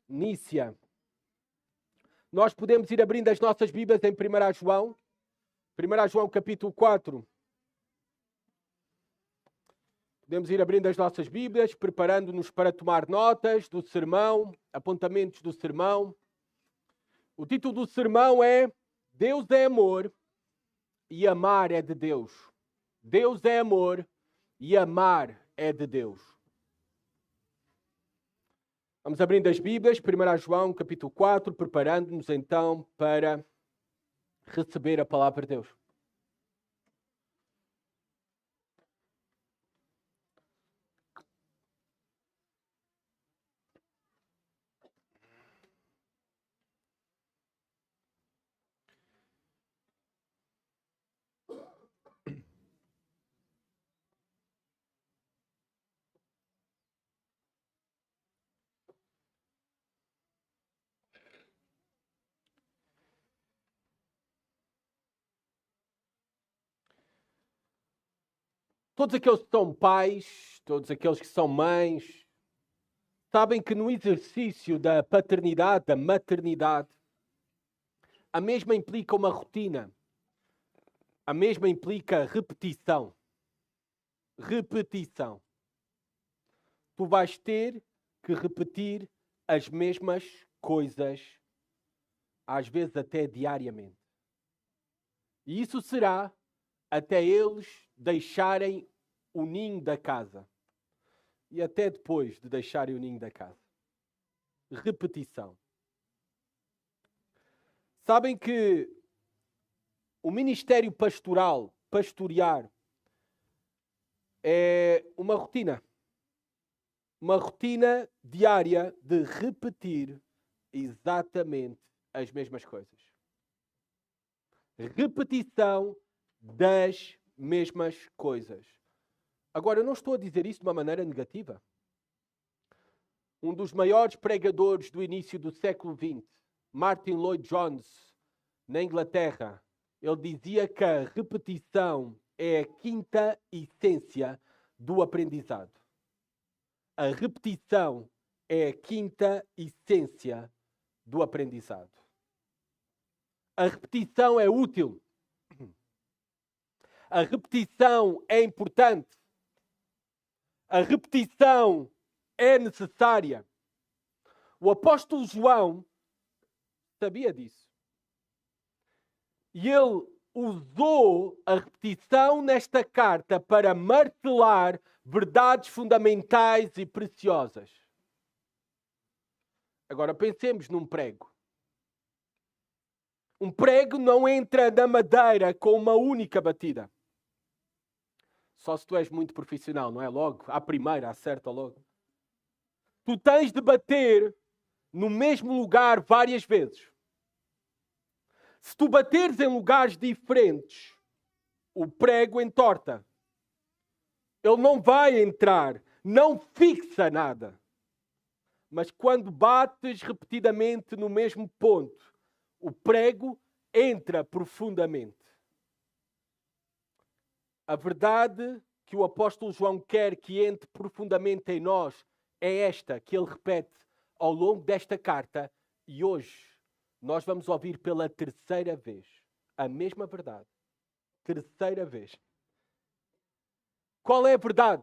Nícia. Nós podemos ir abrindo as nossas Bíblias em 1 João. 1 João capítulo 4. Podemos ir abrindo as nossas Bíblias, preparando-nos para tomar notas do sermão, apontamentos do sermão. O título do sermão é Deus é amor e amar é de Deus. Deus é amor e amar é de Deus. Vamos abrindo as Bíblias, 1 João capítulo 4, preparando-nos então para receber a palavra de Deus. Todos aqueles que são pais, todos aqueles que são mães, sabem que no exercício da paternidade, da maternidade, a mesma implica uma rotina. A mesma implica repetição. Repetição. Tu vais ter que repetir as mesmas coisas, às vezes até diariamente. E isso será até eles deixarem o ninho da casa. E até depois de deixarem o ninho da casa. Repetição. Sabem que o ministério pastorear, é uma rotina. Uma rotina diária de repetir exatamente as mesmas coisas. Repetição das mesmas coisas. Agora, eu não estou a dizer isso de uma maneira negativa. Um dos maiores pregadores do início do século XX, Martin Lloyd-Jones, na Inglaterra, ele dizia que a repetição é a quinta essência do aprendizado. A repetição é a quinta essência do aprendizado. A repetição é útil. A repetição é importante. A repetição é necessária. O apóstolo João sabia disso. E ele usou a repetição nesta carta para martelar verdades fundamentais e preciosas. Agora pensemos num prego. Um prego não entra na madeira com uma única batida. Só se tu és muito profissional, não é? Logo, à primeira, acerta logo. Tu tens de bater no mesmo lugar várias vezes. Se tu bateres em lugares diferentes, o prego entorta. Ele não vai entrar, não fixa nada. Mas quando bates repetidamente no mesmo ponto, o prego entra profundamente. A verdade que o apóstolo João quer que entre profundamente em nós é esta, que ele repete ao longo desta carta, e hoje nós vamos ouvir pela terceira vez a mesma verdade. Terceira vez. Qual é a verdade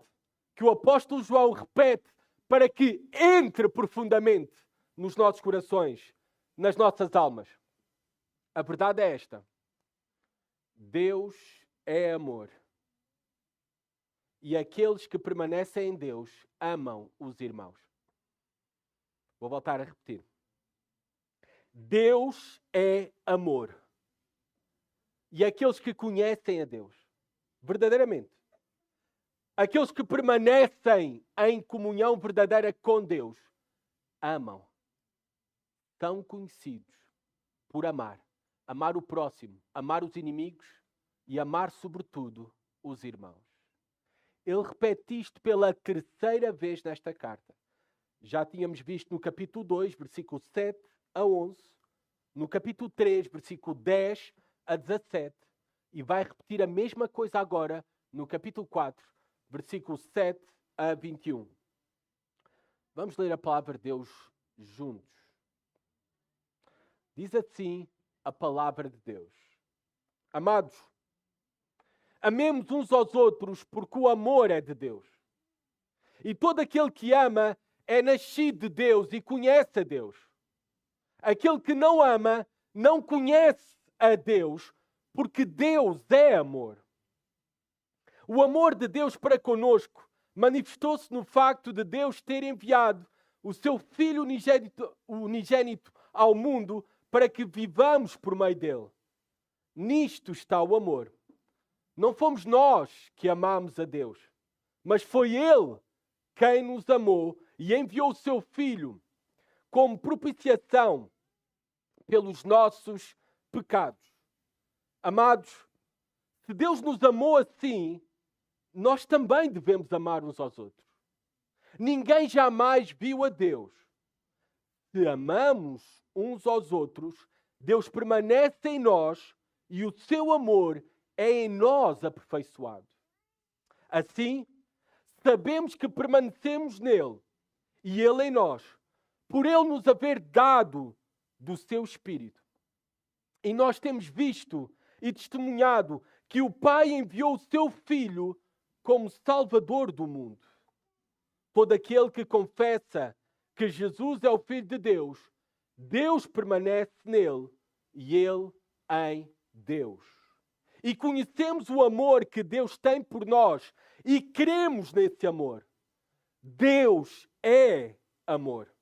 que o apóstolo João repete para que entre profundamente nos nossos corações, nas nossas almas? A verdade é esta. Deus é amor. E aqueles que permanecem em Deus amam os irmãos. Vou voltar a repetir. Deus é amor. E aqueles que conhecem a Deus, verdadeiramente, aqueles que permanecem em comunhão verdadeira com Deus, amam. São conhecidos por amar. Amar o próximo, amar os inimigos e amar, sobretudo, os irmãos. Ele repete isto pela terceira vez nesta carta. Já tínhamos visto no capítulo 2, versículo 7 a 11, no capítulo 3, versículo 10 a 17, e vai repetir a mesma coisa agora no capítulo 4, versículo 7 a 21. Vamos ler a palavra de Deus juntos. Diz assim a palavra de Deus. Amados, amemos uns aos outros porque o amor é de Deus. E todo aquele que ama é nascido de Deus e conhece a Deus. Aquele que não ama não conhece a Deus, porque Deus é amor. O amor de Deus para conosco manifestou-se no facto de Deus ter enviado o seu Filho unigênito ao mundo para que vivamos por meio dele. Nisto está o amor. Não fomos nós que amamos a Deus, mas foi Ele quem nos amou e enviou o seu Filho como propiciação pelos nossos pecados. Amados, se Deus nos amou assim, nós também devemos amar uns aos outros. Ninguém jamais viu a Deus. Se amamos uns aos outros, Deus permanece em nós e o seu amor é em nós aperfeiçoado. Assim, sabemos que permanecemos nele e ele em nós, por ele nos haver dado do seu Espírito. E nós temos visto e testemunhado que o Pai enviou o seu Filho como Salvador do mundo. Todo aquele que confessa que Jesus é o Filho de Deus, Deus permanece nele e ele em Deus. E conhecemos o amor que Deus tem por nós e cremos nesse amor. Deus é amor.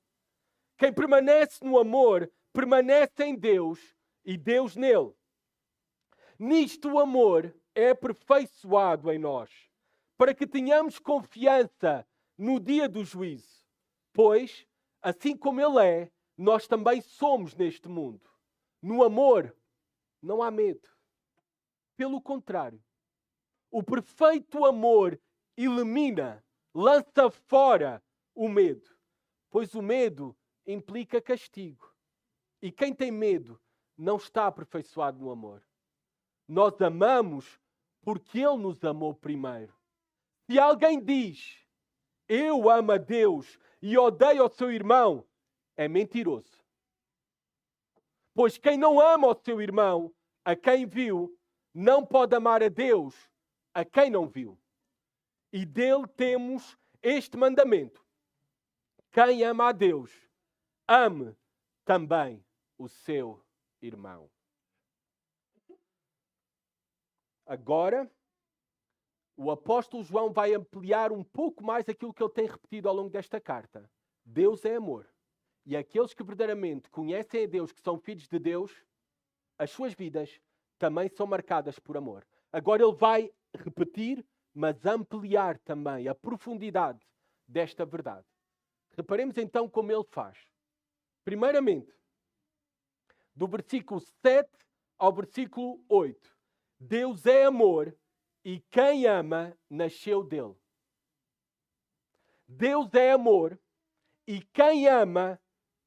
Quem permanece no amor, permanece em Deus e Deus nele. Nisto o amor é aperfeiçoado em nós, para que tenhamos confiança no dia do juízo. Pois, assim como Ele é, nós também somos neste mundo. No amor, não há medo. Pelo contrário, o perfeito amor elimina, lança fora o medo, pois o medo implica castigo. E quem tem medo não está aperfeiçoado no amor. Nós amamos porque Ele nos amou primeiro. Se alguém diz, eu amo a Deus e odeio o seu irmão, é mentiroso. Pois quem não ama o seu irmão, a quem viu, não pode amar a Deus, a quem não viu. E dele temos este mandamento: quem ama a Deus, ame também o seu irmão. Agora, o apóstolo João vai ampliar um pouco mais aquilo que ele tem repetido ao longo desta carta. Deus é amor. E aqueles que verdadeiramente conhecem a Deus, que são filhos de Deus, as suas vidas também são marcadas por amor. Agora ele vai repetir, mas ampliar também a profundidade desta verdade. Reparemos então como ele faz. Primeiramente, do versículo 7 ao versículo 8. Deus é amor e quem ama nasceu dele. Deus é amor e quem ama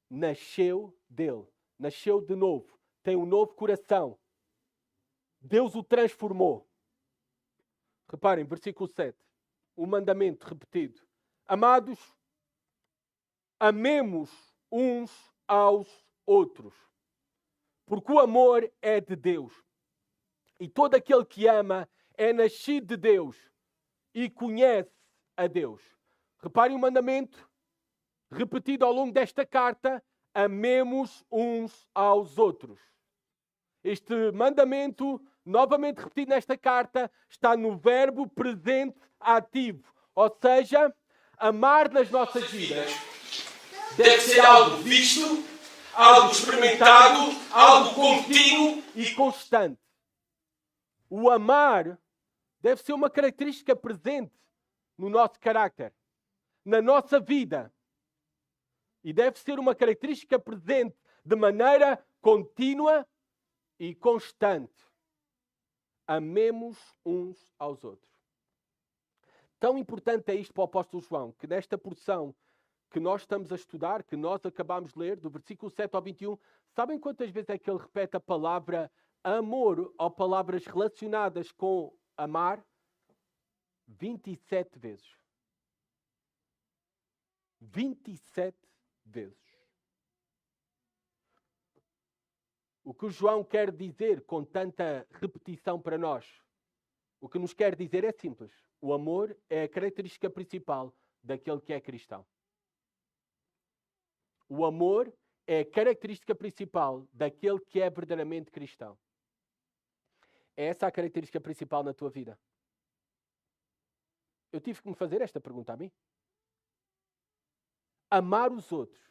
nasceu dele. Nasceu de novo. Tem um novo coração. Deus o transformou. Reparem, versículo 7. O mandamento repetido. Amados, amemos uns aos outros. Porque o amor é de Deus. E todo aquele que ama é nascido de Deus e conhece a Deus. Reparem o mandamento repetido ao longo desta carta: amemos uns aos outros. Este mandamento, novamente repetido nesta carta, está no verbo presente ativo. Ou seja, amar nas nossas vidas deve ser algo visto, algo experimentado, algo contínuo e constante. O amar deve ser uma característica presente no nosso caráter, na nossa vida. E deve ser uma característica presente de maneira contínua e constante. Amemos uns aos outros. Tão importante é isto para o apóstolo João, que nesta porção que nós estamos a estudar, que nós acabamos de ler, do versículo 7 ao 21, sabem quantas vezes é que ele repete a palavra amor ou palavras relacionadas com amar? 27 vezes. 27 vezes. O que o João quer dizer com tanta repetição para nós? O que nos quer dizer é simples. O amor é a característica principal daquele que é cristão. O amor é a característica principal daquele que é verdadeiramente cristão. É essa a característica principal na tua vida? Eu tive que me fazer esta pergunta a mim. Amar os outros.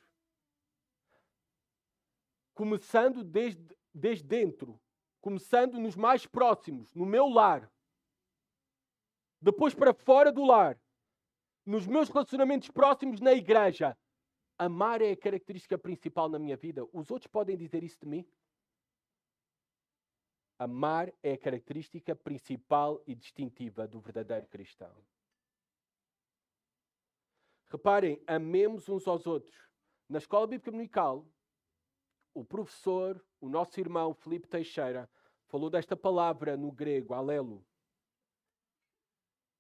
Começando desde dentro. Começando nos mais próximos, no meu lar. Depois para fora do lar. Nos meus relacionamentos próximos na igreja. Amar é a característica principal na minha vida. Os outros podem dizer isso de mim? Amar é a característica principal e distintiva do verdadeiro cristão. Reparem, amemos uns aos outros. Na Escola Bíblica Dominical, o professor, o nosso irmão Filipe Teixeira, falou desta palavra no grego, alelo.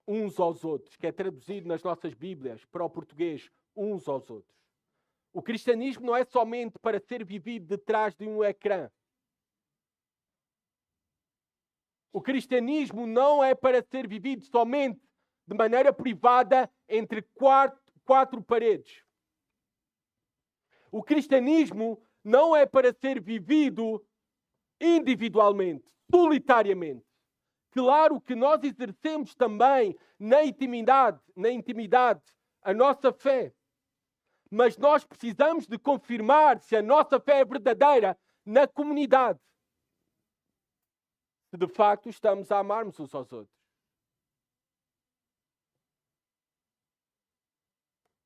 Uns aos outros, que é traduzido nas nossas Bíblias para o português, uns aos outros. O cristianismo não é somente para ser vivido detrás de um ecrã. O cristianismo não é para ser vivido somente de maneira privada entre quatro paredes. O cristianismo não é para ser vivido individualmente, solitariamente. Claro que nós exercemos também na intimidade a nossa fé. Mas nós precisamos de confirmar se a nossa fé é verdadeira na comunidade. Se de facto estamos a amarmos uns aos outros.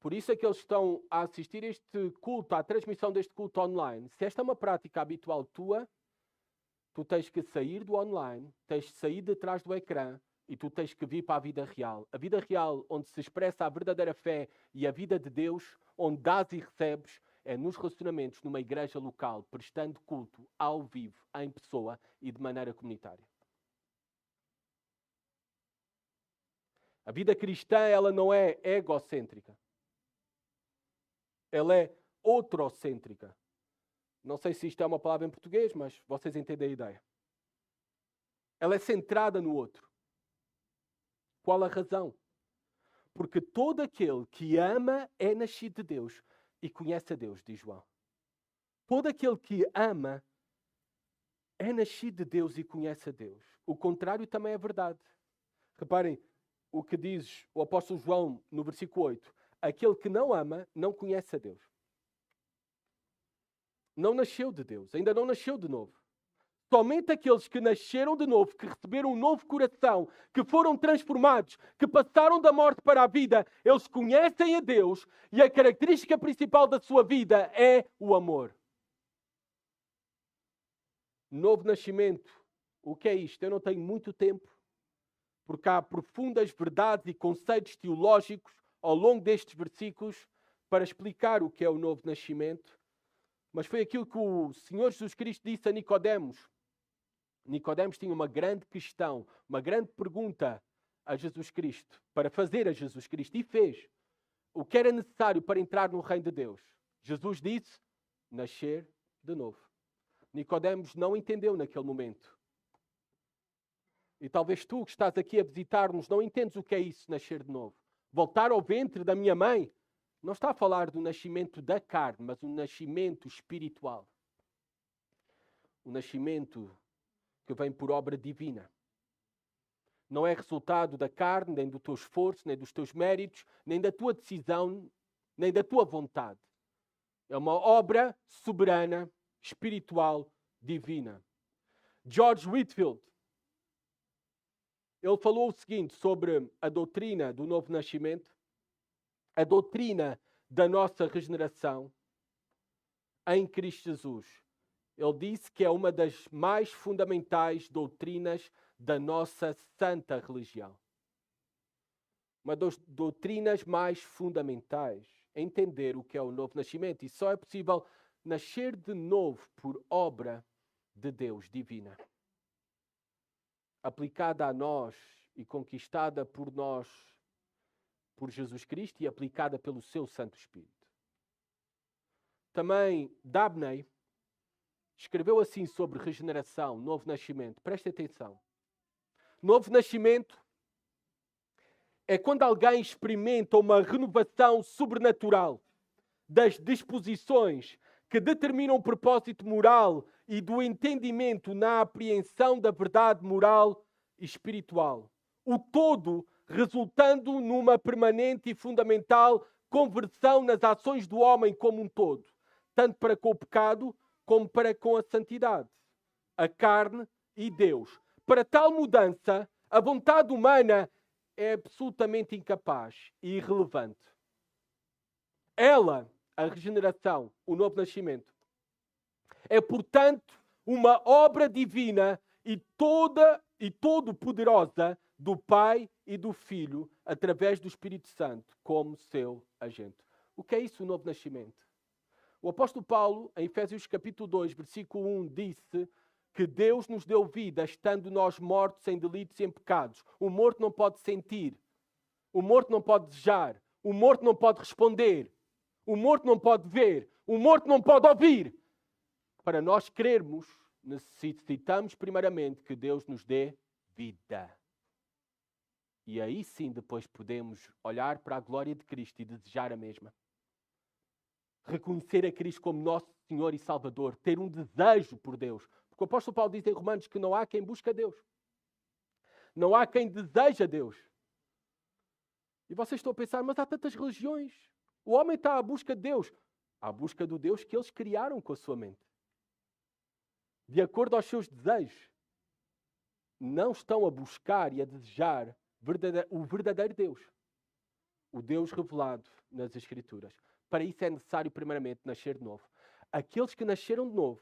Por isso é que eles estão a assistir este culto, à transmissão deste culto online. Se esta é uma prática habitual tua, tu tens que sair do online, tens que sair de trás do ecrã e tu tens que vir para a vida real. A vida real onde se expressa a verdadeira fé e a vida de Deus, onde dás e recebes, é nos relacionamentos numa igreja local, prestando culto ao vivo, em pessoa e de maneira comunitária. A vida cristã, ela não é egocêntrica. Ela é outrocêntrica. Não sei se isto é uma palavra em português, mas vocês entendem a ideia. Ela é centrada no outro. Qual a razão? Porque todo aquele que ama é nascido de Deus e conhece a Deus, diz João. Todo aquele que ama é nascido de Deus e conhece a Deus. O contrário também é verdade. Reparem o que diz o apóstolo João no versículo 8. Aquele que não ama não conhece a Deus. Não nasceu de Deus, ainda não nasceu de novo. Somente aqueles que nasceram de novo, que receberam um novo coração, que foram transformados, que passaram da morte para a vida, eles conhecem a Deus e a característica principal da sua vida é o amor. Novo nascimento. O que é isto? Eu não tenho muito tempo, porque há profundas verdades e conceitos teológicos ao longo destes versículos para explicar o que é o novo nascimento. Mas foi aquilo que o Senhor Jesus Cristo disse a Nicodemos. Nicodemos tinha uma grande questão, uma grande pergunta a Jesus Cristo, para fazer a Jesus Cristo, e fez. O que era necessário para entrar no reino de Deus? Jesus disse, nascer de novo. Nicodemos não entendeu naquele momento. E talvez tu que estás aqui a visitar-nos não entendes o que é isso, nascer de novo. Voltar ao ventre da minha mãe não está a falar do nascimento da carne, mas um nascimento espiritual. Um nascimento que vem por obra divina. Não é resultado da carne, nem do teu esforço, nem dos teus méritos, nem da tua decisão, nem da tua vontade. É uma obra soberana, espiritual, divina. George Whitefield, ele falou o seguinte sobre a doutrina do novo nascimento, a doutrina da nossa regeneração em Cristo Jesus. Ele disse que é uma das mais fundamentais doutrinas da nossa santa religião. Uma das doutrinas mais fundamentais. Entender o que é o novo nascimento. E só é possível nascer de novo por obra de Deus divina. Aplicada a nós e conquistada por nós, por Jesus Cristo e aplicada pelo seu Santo Espírito. Também Dabney, escreveu assim sobre regeneração, novo nascimento. Preste atenção. Novo nascimento é quando alguém experimenta uma renovação sobrenatural das disposições que determinam o propósito moral e do entendimento na apreensão da verdade moral e espiritual. O todo resultando numa permanente e fundamental conversão nas ações do homem como um todo, tanto para com o pecado como para com a santidade, a carne e Deus. Para tal mudança, a vontade humana é absolutamente incapaz e irrelevante. Ela, a regeneração, o novo nascimento, é, portanto, uma obra divina e todo poderosa do Pai e do Filho, através do Espírito Santo, como seu agente. O que é isso, o novo nascimento? O apóstolo Paulo, em Efésios capítulo 2, versículo 1, disse que Deus nos deu vida, estando nós mortos em delitos e em pecados. O morto não pode sentir, o morto não pode desejar, o morto não pode responder, o morto não pode ver, o morto não pode ouvir. Para nós crermos, necessitamos primeiramente que Deus nos dê vida. E aí sim depois podemos olhar para a glória de Cristo e desejar a mesma. Reconhecer a Cristo como nosso Senhor e Salvador. Ter um desejo por Deus. Porque o apóstolo Paulo diz em Romanos que não há quem busca Deus. Não há quem deseja Deus. E vocês estão a pensar, mas há tantas religiões. O homem está à busca de Deus. À busca do Deus que eles criaram com a sua mente. De acordo aos seus desejos. Não estão a buscar e a desejar o verdadeiro Deus. O Deus revelado nas Escrituras. Para isso é necessário primeiramente nascer de novo. Aqueles que nasceram de novo,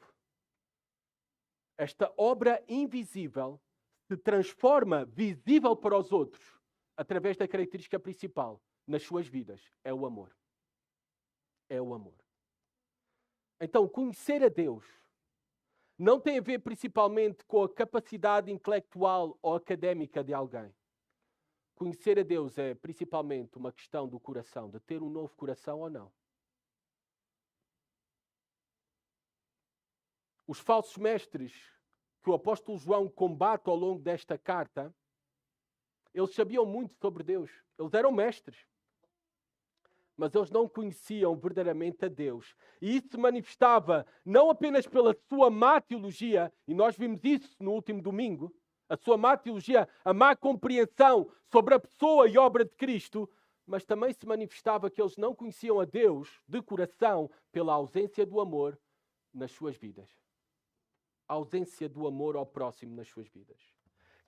esta obra invisível se transforma visível para os outros através da característica principal nas suas vidas. É o amor. É o amor. Então, conhecer a Deus não tem a ver principalmente com a capacidade intelectual ou académica de alguém. Conhecer a Deus é principalmente uma questão do coração, de ter um novo coração ou não. Os falsos mestres que o apóstolo João combate ao longo desta carta, eles sabiam muito sobre Deus. Eles eram mestres. Mas eles não conheciam verdadeiramente a Deus. E isso se manifestava não apenas pela sua má teologia, e nós vimos isso no último domingo, a sua má teologia, a má compreensão sobre a pessoa e obra de Cristo, mas também se manifestava que eles não conheciam a Deus de coração pela ausência do amor nas suas vidas. A ausência do amor ao próximo nas suas vidas.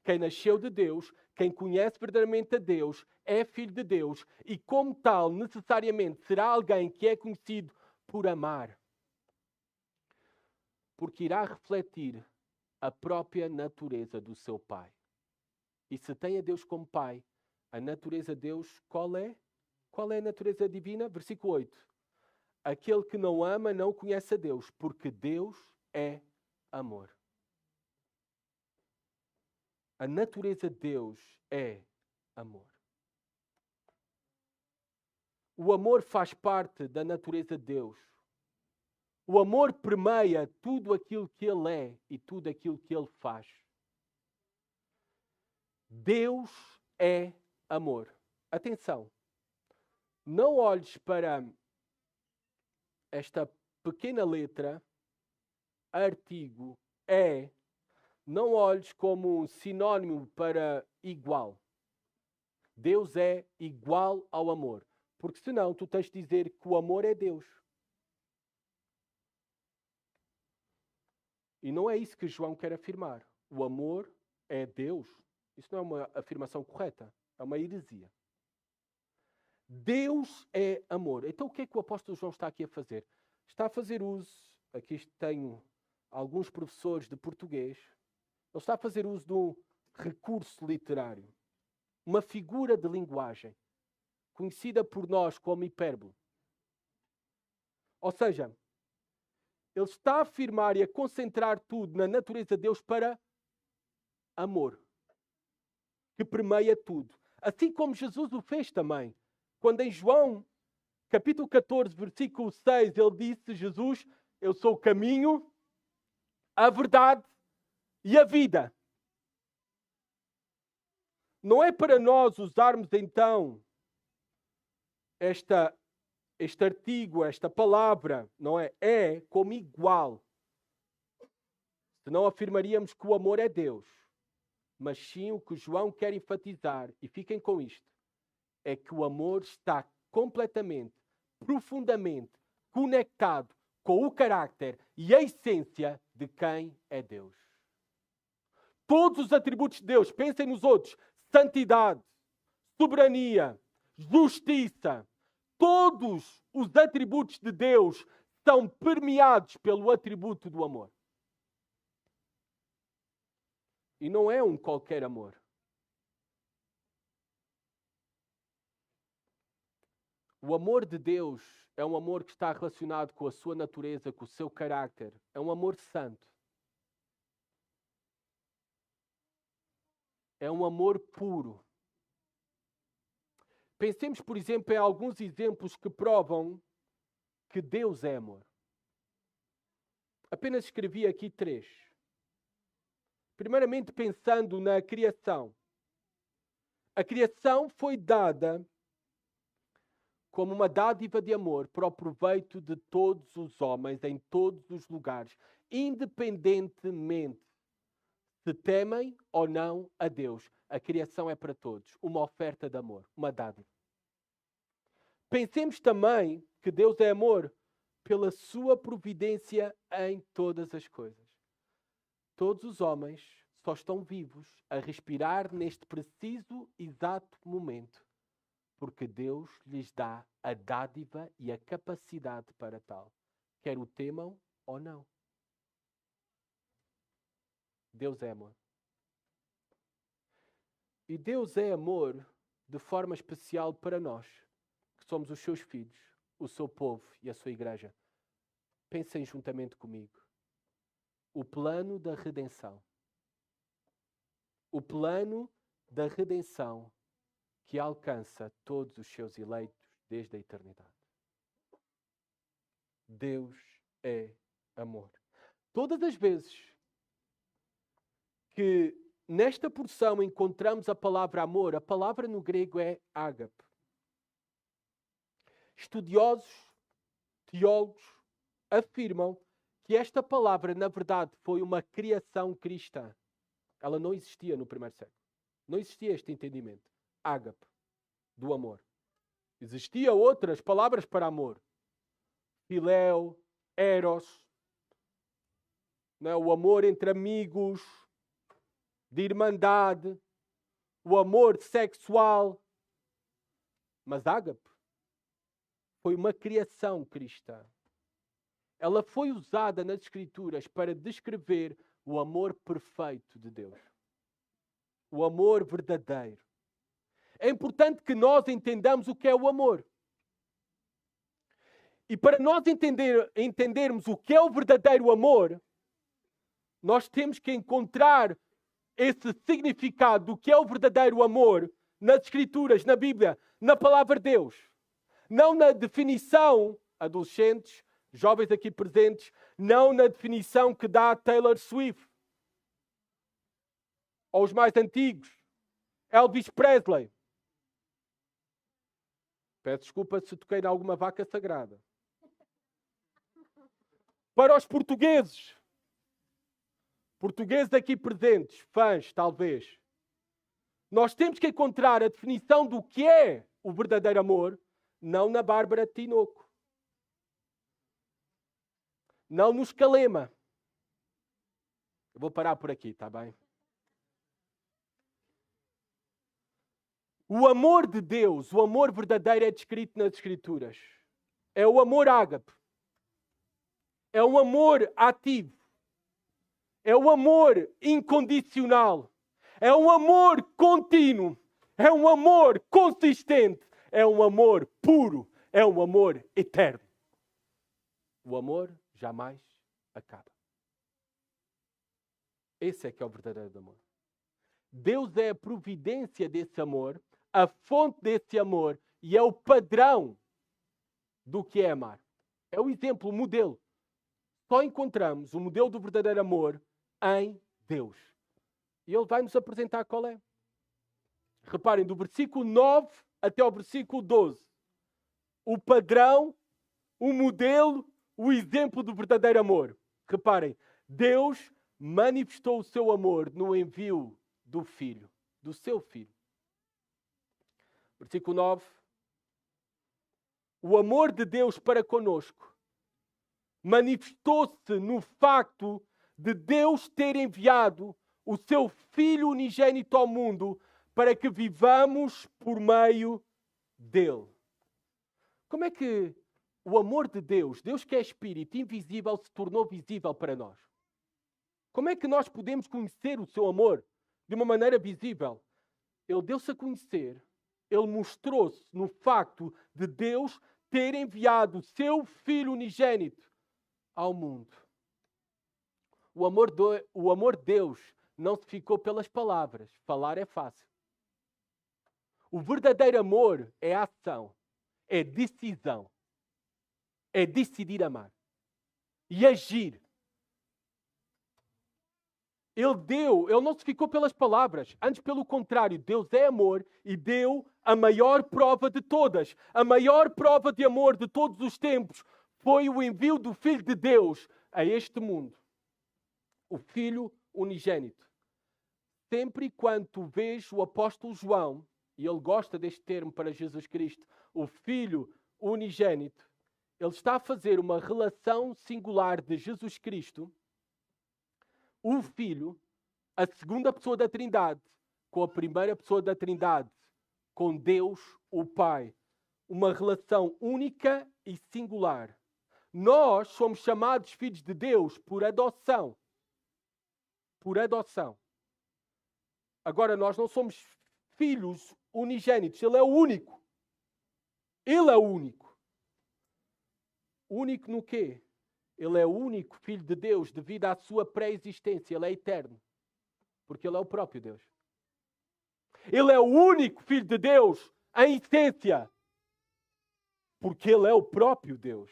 Quem nasceu de Deus, quem conhece verdadeiramente a Deus, é filho de Deus e, como tal, necessariamente será alguém que é conhecido por amar. Porque irá refletir a própria natureza do seu Pai. E se tem a Deus como Pai, a natureza de Deus, qual é? Qual é a natureza divina? Versículo 8. Aquele que não ama não conhece a Deus, porque Deus é amor. A natureza de Deus é amor. O amor faz parte da natureza de Deus. O amor permeia tudo aquilo que Ele é e tudo aquilo que Ele faz. Deus é amor. Atenção. Não olhes para esta pequena letra, artigo, é. Não olhes como um sinónimo para igual. Deus é igual ao amor. Porque senão tu tens de dizer que o amor é Deus. E não é isso que João quer afirmar. O amor é Deus. Isso não é uma afirmação correta. É uma heresia. Deus é amor. Então o que é que o apóstolo João está aqui a fazer? Está a fazer uso, aqui tenho alguns professores de português, ele está a fazer uso de um recurso literário, uma figura de linguagem, conhecida por nós como hipérbole. Ou seja, ele está a afirmar e a concentrar tudo na natureza de Deus para amor, que permeia tudo. Assim como Jesus o fez também. Quando em João, capítulo 14, versículo 6, ele disse, Jesus, eu sou o caminho, a verdade e a vida. Não é para nós usarmos então este artigo, esta palavra, não é? É como igual. Senão afirmaríamos que o amor é Deus. Mas sim o que João quer enfatizar, e fiquem com isto, é que o amor está completamente, profundamente conectado com o caráter e a essência de quem é Deus. Todos os atributos de Deus, pensem nos outros, santidade, soberania, justiça, todos os atributos de Deus são permeados pelo atributo do amor. E não é um qualquer amor. O amor de Deus é um amor que está relacionado com a sua natureza, com o seu caráter. É um amor santo. É um amor puro. Pensemos, por exemplo, em alguns exemplos que provam que Deus é amor. Apenas escrevi aqui 3. Primeiramente, pensando na criação. A criação foi dada como uma dádiva de amor para o proveito de todos os homens em todos os lugares, independentemente se temem ou não a Deus. A criação é para todos, uma oferta de amor, uma dádiva. Pensemos também que Deus é amor pela sua providência em todas as coisas. Todos os homens só estão vivos a respirar neste preciso, exato momento, porque Deus lhes dá a dádiva e a capacidade para tal, quer o temam ou não. Deus é amor. E Deus é amor de forma especial para nós, que somos os seus filhos, o seu povo e a sua igreja. Pensem juntamente comigo. O plano da redenção. O plano da redenção que alcança todos os seus eleitos desde a eternidade. Deus é amor. Todas as vezes que nesta porção encontramos a palavra amor, a palavra no grego é ágape. Estudiosos, teólogos, afirmam que esta palavra, na verdade, foi uma criação cristã. Ela não existia no primeiro século. Não existia este entendimento. Ágape, do amor. Existiam outras palavras para amor. Filéu, eros, o amor entre amigos, de irmandade, o amor sexual. Mas ágape foi uma criação cristã. Ela foi usada nas Escrituras para descrever o amor perfeito de Deus. O amor verdadeiro. É importante que nós entendamos o que é o amor. E para nós entendermos o que é o verdadeiro amor, nós temos que encontrar esse significado do que é o verdadeiro amor nas Escrituras, na Bíblia, na Palavra de Deus. Não na definição, adolescentes, jovens aqui presentes, não na definição que dá Taylor Swift. Ou os mais antigos, Elvis Presley. Peço desculpa se toquei em alguma vaca sagrada. Para os portugueses aqui presentes, fãs talvez, nós temos que encontrar a definição do que é o verdadeiro amor, não na Bárbara Tinoco. Não no Escalema. Eu vou parar por aqui, está bem? O amor de Deus, o amor verdadeiro é descrito nas Escrituras. É o amor ágape. É um amor ativo. É um amor incondicional. É um amor contínuo. É um amor consistente. É um amor puro. É um amor eterno. O amor jamais acaba. Esse é que é o verdadeiro amor. Deus é a providência desse amor, a fonte desse amor e é o padrão do que é amar. É o exemplo, o modelo. só encontramos o modelo do verdadeiro amor em Deus. E Ele vai nos apresentar qual é. Reparem, do versículo 9 até ao versículo 12. O padrão, o modelo, o exemplo do verdadeiro amor. Reparem, Deus manifestou o seu amor no envio do Filho, do seu Filho. Versículo 9. O amor de Deus para conosco manifestou-se no facto de Deus ter enviado o seu Filho unigênito ao mundo para que vivamos por meio dele. Como é que o amor de Deus, Deus que é Espírito invisível, se tornou visível para nós? Como é que nós podemos conhecer o seu amor de uma maneira visível? Ele deu-se a conhecer, ele mostrou-se no facto de Deus ter enviado o seu Filho unigênito ao mundo. O amor de Deus não se ficou pelas palavras. Falar é fácil. O verdadeiro amor é ação, é decisão, é decidir amar e agir. Ele não se ficou pelas palavras, antes pelo contrário, Deus é amor e deu a maior prova de todas. A maior prova de amor de todos os tempos foi o envio do Filho de Deus a este mundo. O Filho unigênito. Sempre quando tu vês o apóstolo João, e ele gosta deste termo para Jesus Cristo, o Filho unigênito, ele está a fazer uma relação singular de Jesus Cristo, o Filho, a segunda pessoa da Trindade, com a primeira pessoa da Trindade, com Deus, o Pai. Uma relação única e singular. Nós somos chamados filhos de Deus por adoção. Por adoção. Agora, nós não somos filhos unigênitos. Ele é o único. Ele é o único. Único no quê? Ele é o único Filho de Deus devido à sua pré-existência. Ele é eterno. Porque Ele é o próprio Deus. Ele é o único Filho de Deus em essência. Porque Ele é o próprio Deus.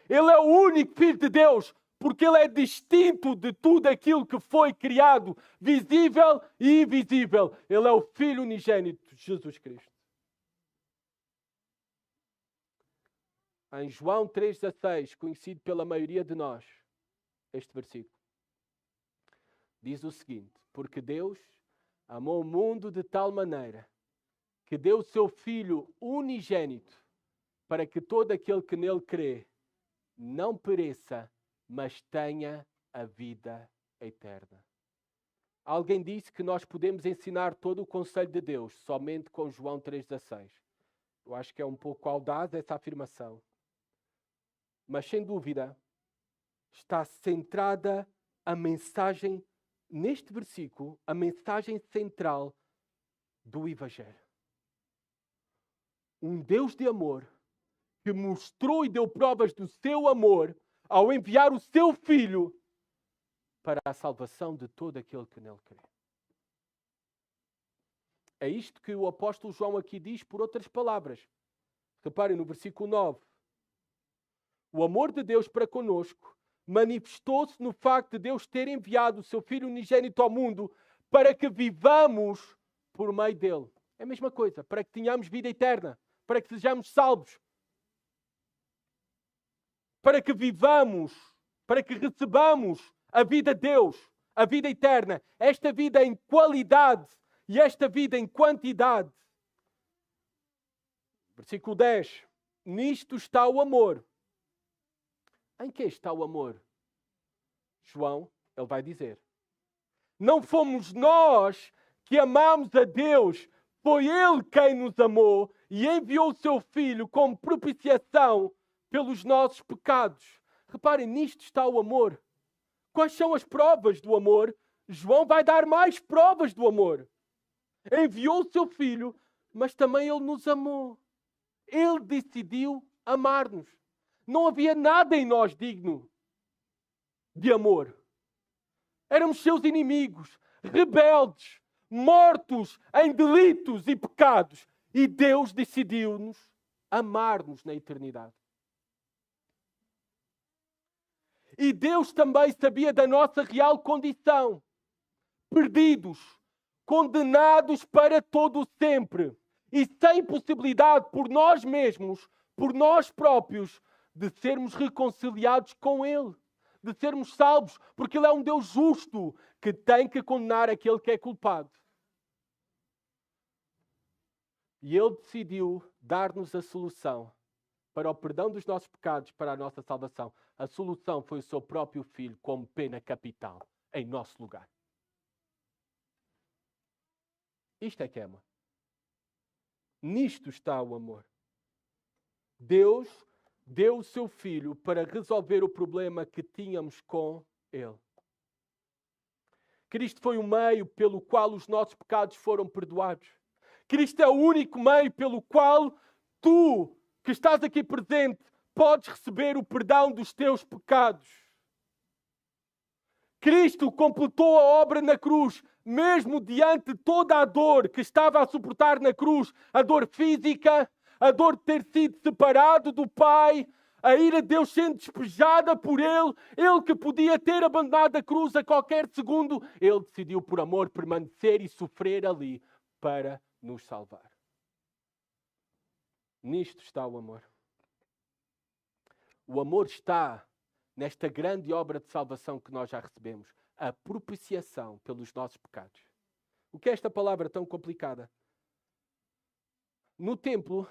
Ele é o único Filho de Deus porque Ele é distinto de tudo aquilo que foi criado, visível e invisível. Ele é o Filho unigênito de Jesus Cristo. Em João 3,16, conhecido pela maioria de nós, este versículo, diz o seguinte: porque Deus amou o mundo de tal maneira que deu o seu Filho unigênito para que todo aquele que nele crê não pereça, mas tenha a vida eterna. Alguém disse que nós podemos ensinar todo o conselho de Deus somente com João 3,16. Eu acho que é um pouco audaz essa afirmação. Mas, sem dúvida, está centrada a mensagem, neste versículo, a mensagem central do Evangelho. Um Deus de amor que mostrou e deu provas do seu amor ao enviar o seu Filho para a salvação de todo aquele que nele crê. É isto que o apóstolo João aqui diz por outras palavras. Reparem no versículo 9. O amor de Deus para conosco manifestou-se no facto de Deus ter enviado o seu Filho unigênito ao mundo para que vivamos por meio dele. É a mesma coisa, para que tenhamos vida eterna, para que sejamos salvos, para que vivamos, para que recebamos a vida de Deus, a vida eterna, esta vida em qualidade e esta vida em quantidade. Versículo 10. Nisto está o amor. Em que está o amor? João, ele vai dizer: não fomos nós que amamos a Deus, foi Ele quem nos amou e enviou o seu Filho como propiciação pelos nossos pecados. Reparem, nisto está o amor. Quais são as provas do amor? João vai dar mais provas do amor. Enviou o seu Filho, mas também Ele nos amou. Ele decidiu amar-nos. Não havia nada em nós digno de amor. Éramos seus inimigos, rebeldes, mortos em delitos e pecados. E Deus decidiu-nos amar-nos na eternidade. E Deus também sabia da nossa real condição. Perdidos, condenados para todo o sempre. E sem possibilidade por nós mesmos, por nós próprios, de sermos reconciliados com Ele. De sermos salvos. Porque Ele é um Deus justo que tem que condenar aquele que é culpado. E Ele decidiu dar-nos a solução para o perdão dos nossos pecados, para a nossa salvação. A solução foi o seu próprio Filho como pena capital em nosso lugar. Isto é que é amor. Nisto está o amor. Deus deu o seu Filho para resolver o problema que tínhamos com Ele. Cristo foi o meio pelo qual os nossos pecados foram perdoados. Cristo é o único meio pelo qual tu, que estás aqui presente, podes receber o perdão dos teus pecados. Cristo completou a obra na cruz, mesmo diante de toda a dor que estava a suportar na cruz, a dor física, a dor de ter sido separado do Pai, a ira de Deus sendo despejada por Ele, Ele que podia ter abandonado a cruz a qualquer segundo, Ele decidiu por amor permanecer e sofrer ali para nos salvar. Nisto está o amor. O amor está nesta grande obra de salvação que nós já recebemos. A propiciação pelos nossos pecados. O que é esta palavra tão complicada? No templo,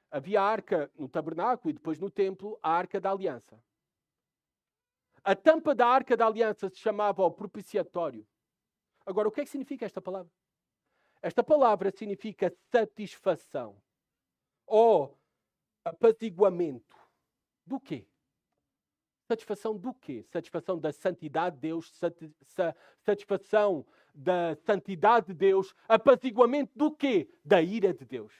havia a arca no tabernáculo e depois no templo, a arca da aliança. A tampa da arca da aliança se chamava o propiciatório. Agora, o que é que significa esta palavra? Esta palavra significa satisfação ou apaziguamento. Do quê? Satisfação do quê? Satisfação da santidade de Deus, satisfação da santidade de Deus, apaziguamento do quê? Da ira de Deus.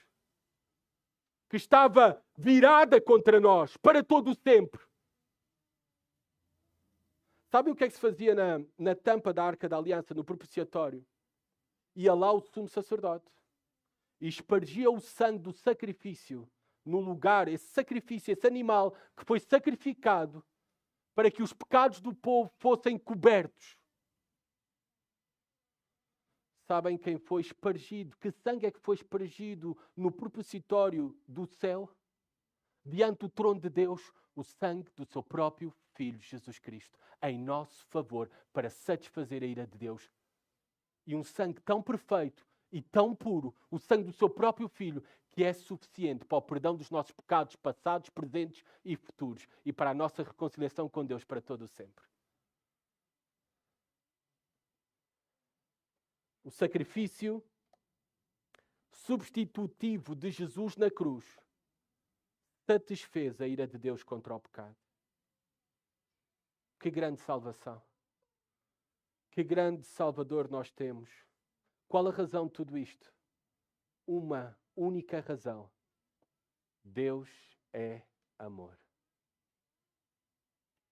Que estava virada contra nós, para todo o sempre. Sabem o que é que se fazia na tampa da Arca da Aliança, no propiciatório? Ia lá o sumo sacerdote e espargia o sangue do sacrifício no lugar, esse sacrifício, esse animal que foi sacrificado para que os pecados do povo fossem cobertos. Sabem quem foi espargido? Que sangue é que foi espargido no propiciatório do céu? Diante do trono de Deus, o sangue do seu próprio Filho, Jesus Cristo, em nosso favor, para satisfazer a ira de Deus. E um sangue tão perfeito e tão puro, o sangue do seu próprio Filho, que é suficiente para o perdão dos nossos pecados passados, presentes e futuros, e para a nossa reconciliação com Deus para todo o sempre. O sacrifício substitutivo de Jesus na cruz satisfez a ira de Deus contra o pecado. Que grande salvação! Que grande Salvador nós temos! Qual a razão de tudo isto? Uma única razão. Deus é amor.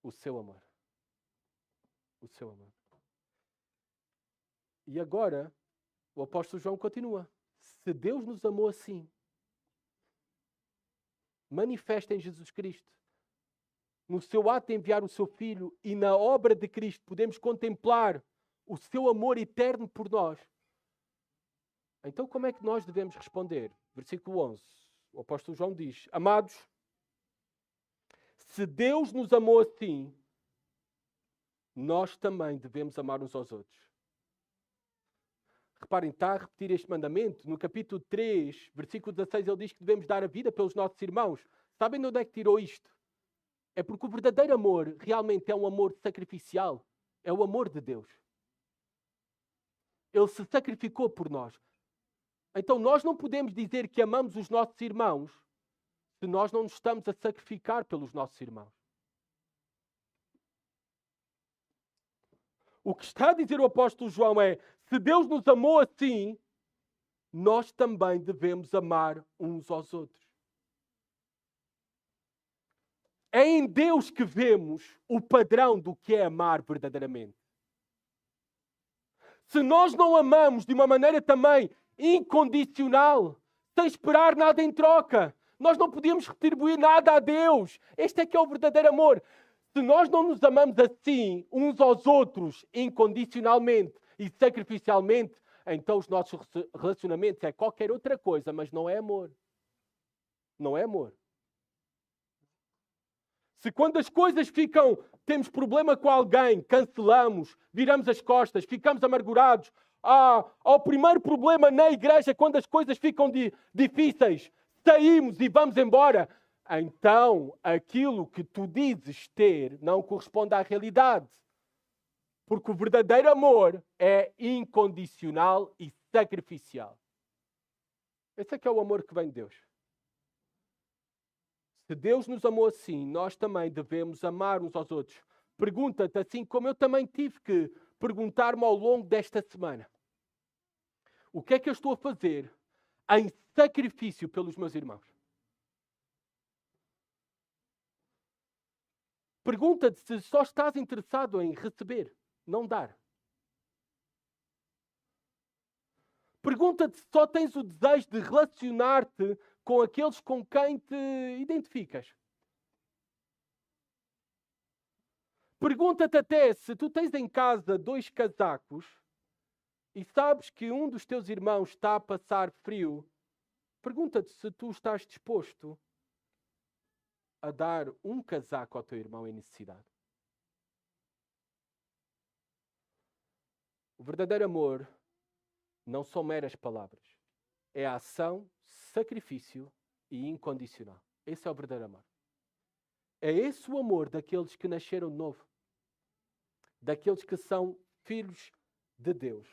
O seu amor. O seu amor. E agora, o apóstolo João continua. Se Deus nos amou assim, manifesta em Jesus Cristo, no seu ato de enviar o seu Filho e na obra de Cristo, podemos contemplar o seu amor eterno por nós. Então, como é que nós devemos responder? Versículo 11. O apóstolo João diz: Amados, se Deus nos amou assim, nós também devemos amar uns aos outros. Reparem, está a repetir este mandamento. No capítulo 3, versículo 16, ele diz que devemos dar a vida pelos nossos irmãos. Sabem de onde é que tirou isto? É porque o verdadeiro amor realmente é um amor sacrificial. É o amor de Deus. Ele se sacrificou por nós. Então nós não podemos dizer que amamos os nossos irmãos se nós não nos estamos a sacrificar pelos nossos irmãos. O que está a dizer o apóstolo João é: se Deus nos amou assim, nós também devemos amar uns aos outros. É em Deus que vemos o padrão do que é amar verdadeiramente. Se nós não amamos de uma maneira também incondicional, sem esperar nada em troca, nós não podemos retribuir nada a Deus. Este é que é o verdadeiro amor. Se nós não nos amamos assim, uns aos outros, incondicionalmente e sacrificialmente, então os nossos relacionamentos é qualquer outra coisa, mas não é amor. Não é amor. Se quando as coisas temos problema com alguém, cancelamos, viramos as costas, ficamos amargurados, ao primeiro problema na igreja, quando as coisas ficam difíceis, saímos e vamos embora, então aquilo que tu dizes ter não corresponde à realidade. Porque o verdadeiro amor é incondicional e sacrificial. Esse é que é o amor que vem de Deus. Se Deus nos amou assim, nós também devemos amar uns aos outros. Pergunta-te, assim como eu também tive que perguntar-me ao longo desta semana. O que é que eu estou a fazer em sacrifício pelos meus irmãos? Pergunta-te se só estás interessado em receber, não dar. Pergunta-te se só tens o desejo de relacionar-te com aqueles com quem te identificas. Pergunta-te até se tu tens em casa 2 casacos e sabes que um dos teus irmãos está a passar frio. Pergunta-te se tu estás disposto a dar um casaco ao teu irmão em necessidade. O verdadeiro amor não são meras palavras. É ação, sacrifício e incondicional. Esse é o verdadeiro amor. É esse o amor daqueles que nasceram de novo. Daqueles que são filhos de Deus.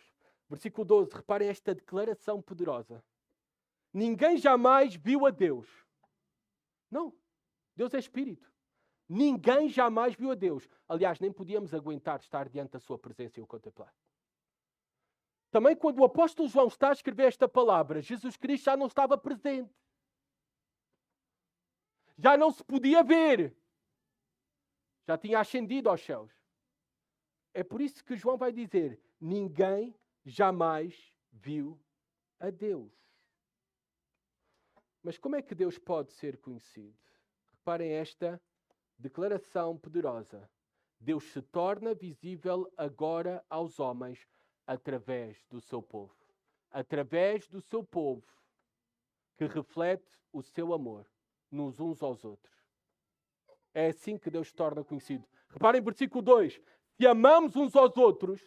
Versículo 12, reparem esta declaração poderosa. Ninguém jamais viu a Deus. Não, Deus é Espírito. Ninguém jamais viu a Deus. Aliás, nem podíamos aguentar estar diante da sua presença e o contemplar. Também quando o apóstolo João está a escrever esta palavra, Jesus Cristo já não estava presente. Já não se podia ver. Já tinha ascendido aos céus. É por isso que João vai dizer, ninguém jamais viu a Deus. Mas como é que Deus pode ser conhecido? Reparem esta declaração poderosa. Deus se torna visível agora aos homens através do seu povo. Através do seu povo que reflete o seu amor nos uns aos outros. É assim que Deus se torna conhecido. Reparem versículo 2. Se amamos uns aos outros,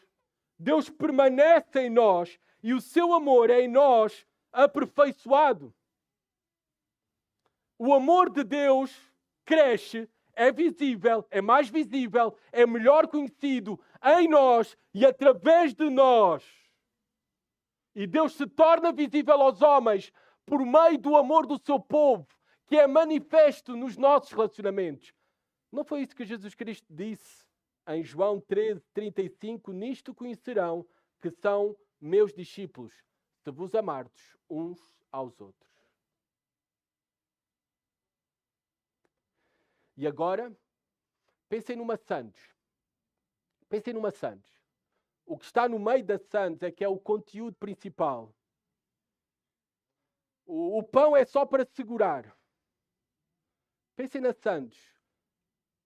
Deus permanece em nós e o seu amor é em nós aperfeiçoado. O amor de Deus cresce, é visível, é mais visível, é melhor conhecido em nós e através de nós. E Deus se torna visível aos homens por meio do amor do seu povo, que é manifesto nos nossos relacionamentos. Não foi isso que Jesus Cristo disse em João 13:35? Nisto conhecerão que são meus discípulos, se vos amardes uns aos outros. E agora, pensem numa sandes. Pensem numa sandes. O que está no meio da sandes é que é o conteúdo principal. O pão é só para segurar. Pensem na sandes.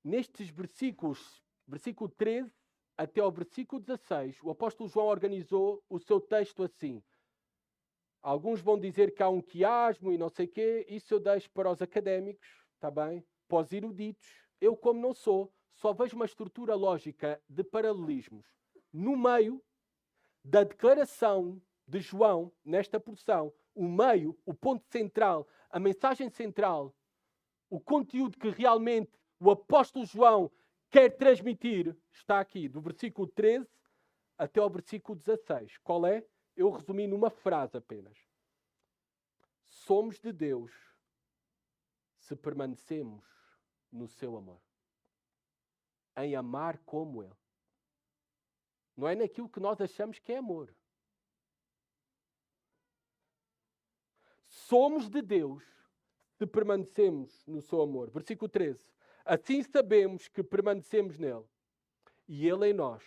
Nestes versículos, versículo 13 até ao versículo 16, o apóstolo João organizou o seu texto assim. Alguns vão dizer que há um quiasmo e não sei o quê. Isso eu deixo para os académicos, está bem? Para os eruditos. Eu, como não sou, só vejo uma estrutura lógica de paralelismos. No meio da declaração de João, nesta porção, o meio, o ponto central, a mensagem central, o conteúdo que realmente o apóstolo João quer transmitir, está aqui, do versículo 13 até ao versículo 16. Qual é? Eu resumi numa frase apenas. Somos de Deus se permanecemos no seu amor. Em amar como Ele. Não é naquilo que nós achamos que é amor. Somos de Deus se permanecemos no seu amor. Versículo 13. Assim sabemos que permanecemos nele e ele em nós,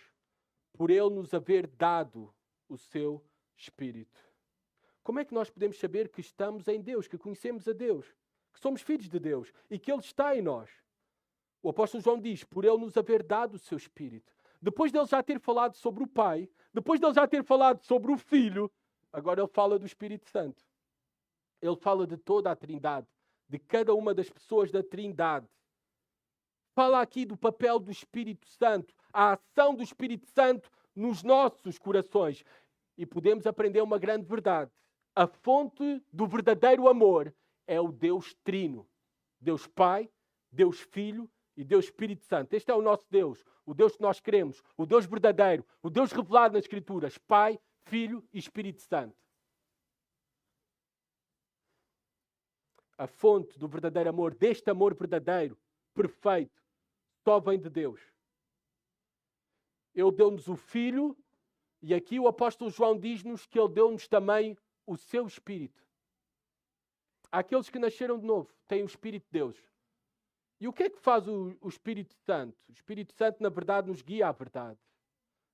por ele nos haver dado o seu Espírito. Como é que nós podemos saber que estamos em Deus, que conhecemos a Deus, que somos filhos de Deus e que ele está em nós? O apóstolo João diz, por ele nos haver dado o seu Espírito. Depois de ele já ter falado sobre o Pai, depois de ele já ter falado sobre o Filho, agora ele fala do Espírito Santo. Ele fala de toda a Trindade, de cada uma das pessoas da Trindade. Fala aqui do papel do Espírito Santo, a ação do Espírito Santo nos nossos corações. E podemos aprender uma grande verdade. A fonte do verdadeiro amor é o Deus Trino. Deus Pai, Deus Filho e Deus Espírito Santo. Este é o nosso Deus, o Deus que nós queremos, o Deus verdadeiro, o Deus revelado nas Escrituras. Pai, Filho e Espírito Santo. A fonte do verdadeiro amor, deste amor verdadeiro, perfeito, só vem de Deus. Ele deu-nos o Filho e aqui o apóstolo João diz-nos que ele deu-nos também o seu Espírito. Aqueles que nasceram de novo têm o Espírito de Deus. E o que é que faz o Espírito Santo? O Espírito Santo, na verdade, nos guia à verdade.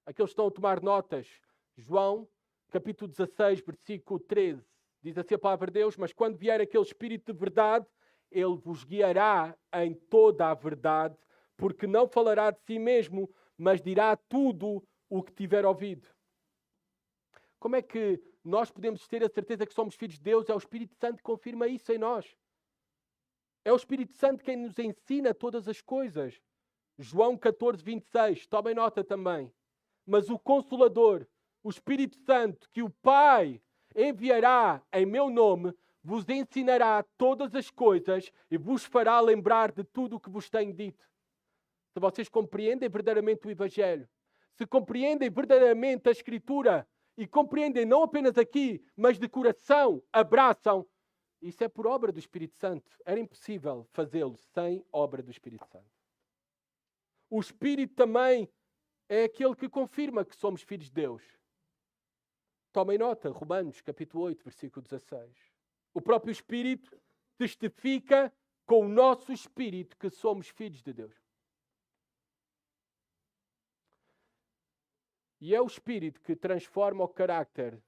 Aqueles que estão a tomar notas, João, capítulo 16, versículo 13, diz assim a palavra de Deus, mas quando vier aquele Espírito de verdade, ele vos guiará em toda a verdade, porque não falará de si mesmo, mas dirá tudo o que tiver ouvido. Como é que nós podemos ter a certeza que somos filhos de Deus? É o Espírito Santo que confirma isso em nós. É o Espírito Santo quem nos ensina todas as coisas. João 14, 26. Tomem nota também. Mas o Consolador, o Espírito Santo, que o Pai enviará em meu nome, vos ensinará todas as coisas e vos fará lembrar de tudo o que vos tenho dito. Se vocês compreendem verdadeiramente o Evangelho, se compreendem verdadeiramente a Escritura e compreendem não apenas aqui, mas de coração, abraçam, isso é por obra do Espírito Santo. Era impossível fazê-lo sem obra do Espírito Santo. O Espírito também é aquele que confirma que somos filhos de Deus. Tomem nota, Romanos, capítulo 8, versículo 16. O próprio Espírito testifica com o nosso Espírito que somos filhos de Deus. E é o Espírito que transforma o carácter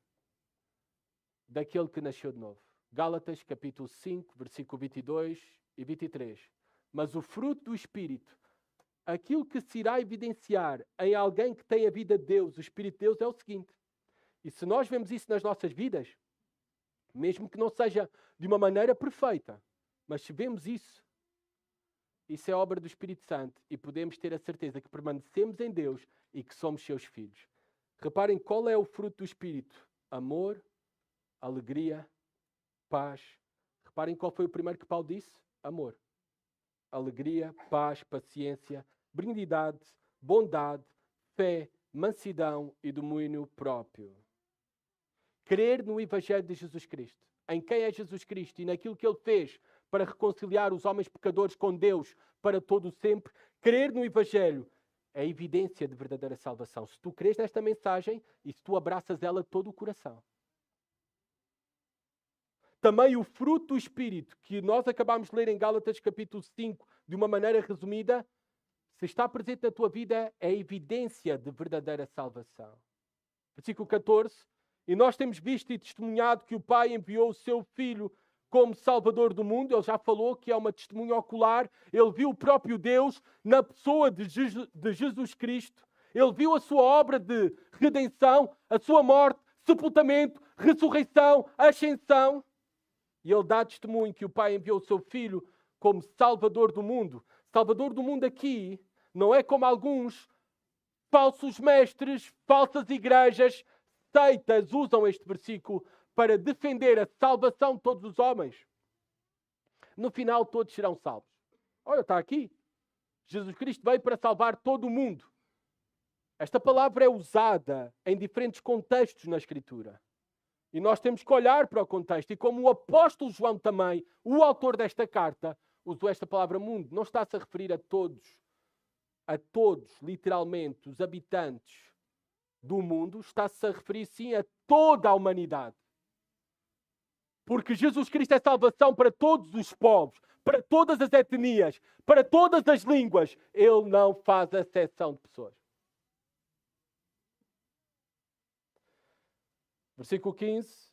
daquele que nasceu de novo. Gálatas, capítulo 5, versículo 22 e 23. Mas o fruto do Espírito, aquilo que se irá evidenciar em alguém que tem a vida de Deus, o Espírito de Deus, é o seguinte. E se nós vemos isso nas nossas vidas, mesmo que não seja de uma maneira perfeita, mas se vemos isso, isso é obra do Espírito Santo e podemos ter a certeza que permanecemos em Deus e que somos seus filhos. Reparem qual é o fruto do Espírito. Amor, alegria, paz. Reparem qual foi o primeiro que Paulo disse? Amor. Alegria, paz, paciência, benignidade, bondade, fé, mansidão e domínio próprio. Crer no Evangelho de Jesus Cristo, em quem é Jesus Cristo e naquilo que Ele fez para reconciliar os homens pecadores com Deus para todo o sempre, crer no Evangelho é a evidência de verdadeira salvação. Se tu crês nesta mensagem e se tu abraças ela de todo o coração. Também o fruto do Espírito, que nós acabamos de ler em Gálatas capítulo 5, de uma maneira resumida, se está presente na tua vida, é a evidência de verdadeira salvação. Versículo 14. E nós temos visto e testemunhado que o Pai enviou o seu Filho como Salvador do mundo. Ele já falou que é uma testemunha ocular. Ele viu o próprio Deus na pessoa de Jesus Cristo. Ele viu a sua obra de redenção, a sua morte, sepultamento, ressurreição, ascensão. E ele dá testemunho que o Pai enviou o seu Filho como Salvador do mundo. Salvador do mundo aqui não é como alguns falsos mestres, falsas igrejas, seitas usam este versículo para defender a salvação de todos os homens. No final todos serão salvos. Olha, está aqui. Jesus Cristo veio para salvar todo o mundo. Esta palavra é usada em diferentes contextos na Escritura. E nós temos que olhar para o contexto. E como o apóstolo João também, o autor desta carta, usou esta palavra mundo, não está-se a referir a todos, literalmente, os habitantes do mundo, está-se a referir sim a toda a humanidade. Porque Jesus Cristo é salvação para todos os povos, para todas as etnias, para todas as línguas. Ele não faz acepção de pessoas. Versículo 15.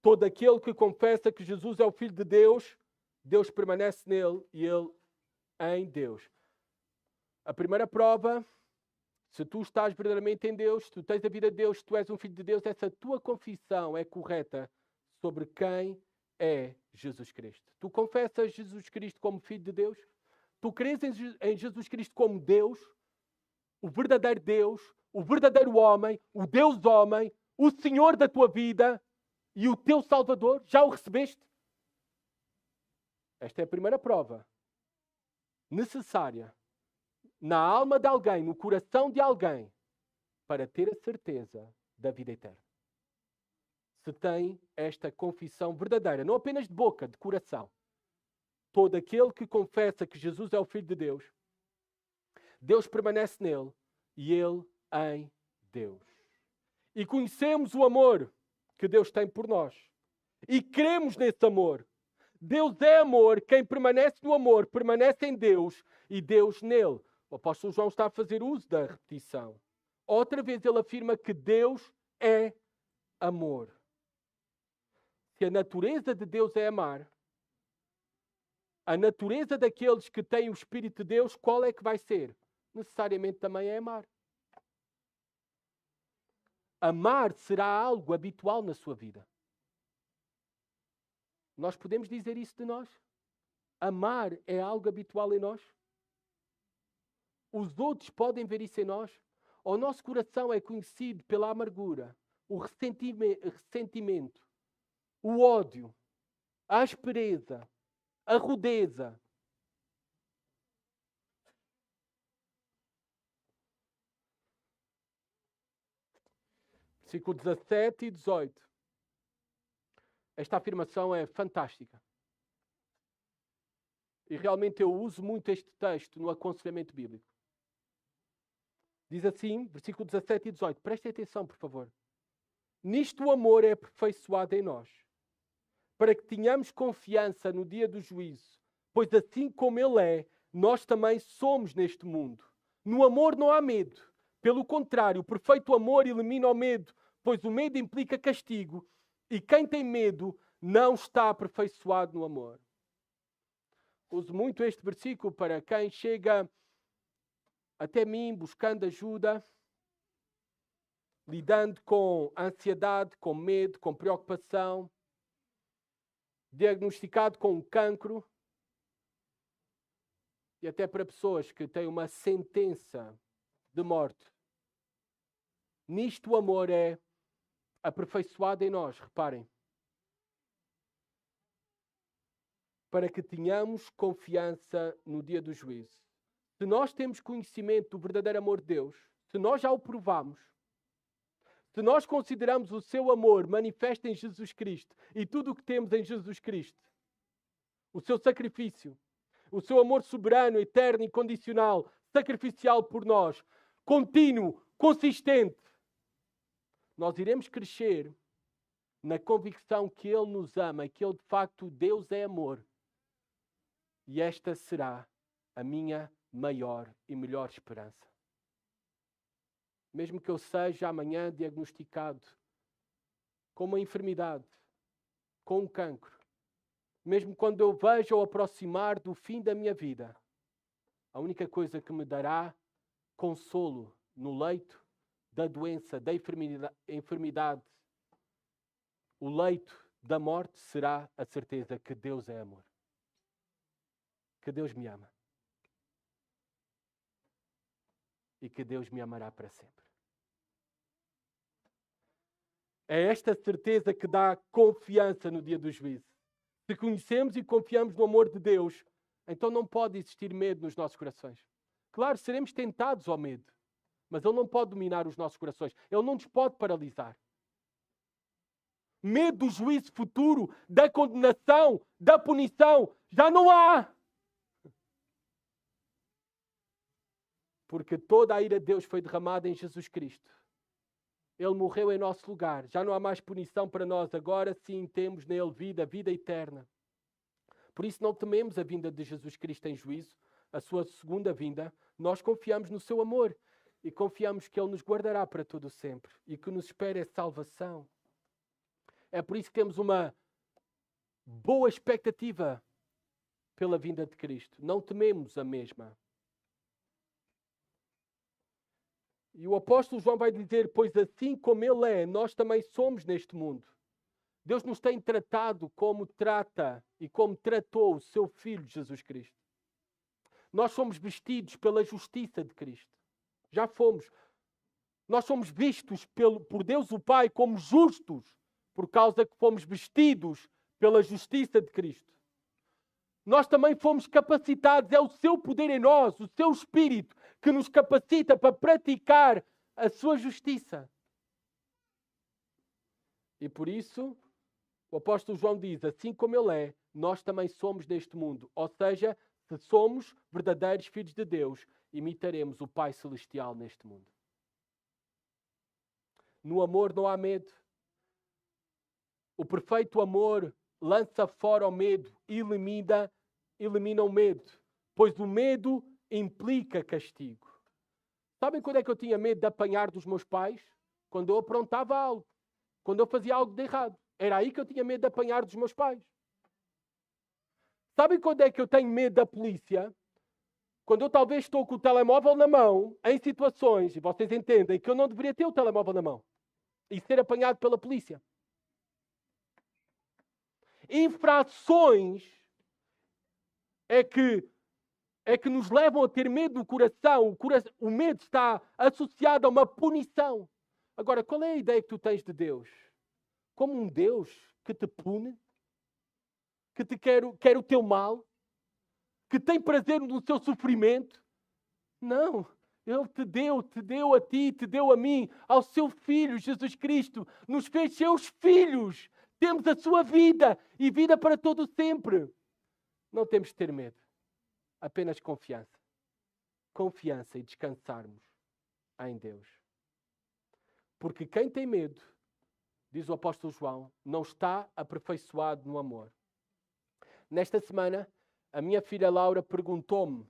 Todo aquele que confessa que Jesus é o Filho de Deus, Deus permanece nele e ele em Deus. A primeira prova, se tu estás verdadeiramente em Deus, se tu tens a vida de Deus, se tu és um filho de Deus, essa tua confissão é correta sobre quem é Jesus Cristo. Tu confessas Jesus Cristo como Filho de Deus? Tu crês em Jesus Cristo como Deus, o verdadeiro homem, o Deus homem, o Senhor da tua vida e o teu Salvador? Já o recebeste? Esta é a primeira prova necessária na alma de alguém, no coração de alguém, para ter a certeza da vida eterna. Se tem esta confissão verdadeira, não apenas de boca, de coração. Todo aquele que confessa que Jesus é o Filho de Deus, Deus permanece nele e ele em Deus. E conhecemos o amor que Deus tem por nós. E cremos nesse amor. Deus é amor, quem permanece no amor permanece em Deus e Deus nele. O apóstolo João está a fazer uso da repetição. Outra vez ele afirma que Deus é amor. Se a natureza de Deus é amar, a natureza daqueles que têm o Espírito de Deus, qual é que vai ser? Necessariamente também é amar. Amar será algo habitual na sua vida. Nós podemos dizer isso de nós? Amar é algo habitual em nós? Os outros podem ver isso em nós? O nosso coração é conhecido pela amargura, o ressentimento, o ódio, a aspereza, a rudeza. Versículo 17 e 18. Esta afirmação é fantástica. E realmente eu uso muito este texto no aconselhamento bíblico. Diz assim, versículo 17 e 18. Prestem atenção, por favor. Nisto o amor é aperfeiçoado em nós, para que tenhamos confiança no dia do juízo, pois assim como Ele é, nós também somos neste mundo. No amor não há medo. Pelo contrário, o perfeito amor elimina o medo, pois o medo implica castigo, e quem tem medo não está aperfeiçoado no amor. Uso muito este versículo para quem chega até mim buscando ajuda, lidando com ansiedade, com medo, com preocupação, diagnosticado com um cancro, e até para pessoas que têm uma sentença de morte. Nisto o amor é aperfeiçoado em nós, reparem, para que tenhamos confiança no dia do juízo. Se nós temos conhecimento do verdadeiro amor de Deus, se nós já o provamos, se nós consideramos o seu amor manifesto em Jesus Cristo e tudo o que temos em Jesus Cristo, o seu sacrifício, o seu amor soberano, eterno, incondicional, sacrificial por nós, contínuo, consistente, nós iremos crescer na convicção que Ele nos ama e que Ele, de facto, Deus é amor. E esta será a minha maior e melhor esperança. Mesmo que eu seja amanhã diagnosticado com uma enfermidade, com um cancro, mesmo quando eu veja o aproximar do fim da minha vida, a única coisa que me dará consolo no leito da doença, da enfermidade, o leito da morte, será a certeza que Deus é amor. Que Deus me ama. E que Deus me amará para sempre. É esta certeza que dá confiança no dia do juízo. Se conhecemos e confiamos no amor de Deus, então não pode existir medo nos nossos corações. Claro, seremos tentados ao medo, mas Ele não pode dominar os nossos corações. Ele não nos pode paralisar. Medo do juízo futuro, da condenação, da punição, já não há. Porque toda a ira de Deus foi derramada em Jesus Cristo. Ele morreu em nosso lugar. Já não há mais punição para nós. Agora sim temos nele vida, vida eterna. Por isso não tememos a vinda de Jesus Cristo em juízo, a sua segunda vinda. Nós confiamos no seu amor e confiamos que Ele nos guardará para todo o sempre e que nos espera é salvação. É por isso que temos uma boa expectativa pela vinda de Cristo. Não tememos a mesma. E o apóstolo João vai dizer, pois assim como Ele é, nós também somos neste mundo. Deus nos tem tratado como trata e como tratou o seu Filho Jesus Cristo. Nós somos vestidos pela justiça de Cristo. Já fomos. Nós somos vistos por Deus o Pai como justos, por causa que fomos vestidos pela justiça de Cristo. Nós também fomos capacitados, é o seu poder em nós, o seu Espírito, que nos capacita para praticar a sua justiça. E por isso, o apóstolo João diz, assim como Ele é, nós também somos neste mundo. Ou seja, se somos verdadeiros filhos de Deus, imitaremos o Pai Celestial neste mundo. No amor não há medo. O perfeito amor lança fora o medo, elimina o medo, pois o medo implica castigo. Sabem quando é que eu tinha medo de apanhar dos meus pais? Quando eu aprontava algo, quando eu fazia algo de errado. Era aí que eu tinha medo de apanhar dos meus pais. Sabem quando é que eu tenho medo da polícia? Quando eu talvez estou com o telemóvel na mão, em situações, e vocês entendem que eu não deveria ter o telemóvel na mão, e ser apanhado pela polícia. Infrações é que nos levam a ter medo no coração. O medo está associado a uma punição. Agora, qual é a ideia que tu tens de Deus? Como um Deus que te pune? Que te quer o teu mal? Que tem prazer no seu sofrimento? Não. Ele te deu a ti, te deu a mim, ao seu Filho, Jesus Cristo. Nos fez seus filhos. Temos a sua vida e vida para todo sempre. Não temos de ter medo. Apenas confiança. Confiança e descansarmos em Deus. Porque quem tem medo, diz o apóstolo João, não está aperfeiçoado no amor. Nesta semana, a minha filha Laura perguntou-me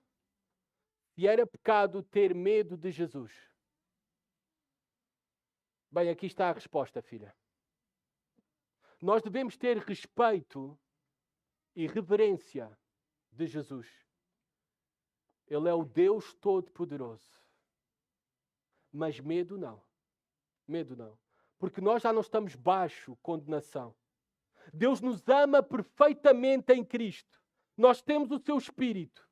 se era pecado ter medo de Jesus. Bem, aqui está a resposta, filha. Nós devemos ter respeito e reverência de Jesus. Ele é o Deus Todo-Poderoso. Mas medo não. Medo não. Porque nós já não estamos baixo condenação. Deus nos ama perfeitamente em Cristo. Nós temos o seu Espírito.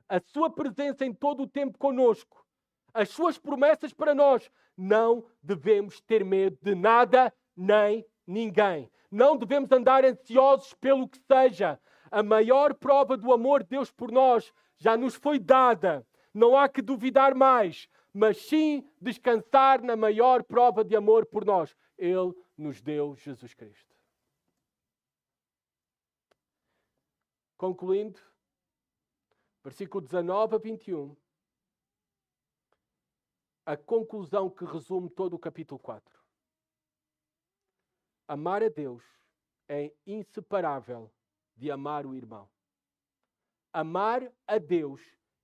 A sua presença em todo o tempo conosco. As suas promessas para nós. Não devemos ter medo de nada nem ninguém. Não devemos andar ansiosos pelo que seja. A maior prova do amor de Deus por nós já nos foi dada. Não há que duvidar mais, mas sim descansar na maior prova de amor por nós. Ele nos deu Jesus Cristo. Concluindo, versículo 19 a 21. A conclusão que resume todo o capítulo 4. Amar a Deus é inseparável de amar o irmão. Amar a Deus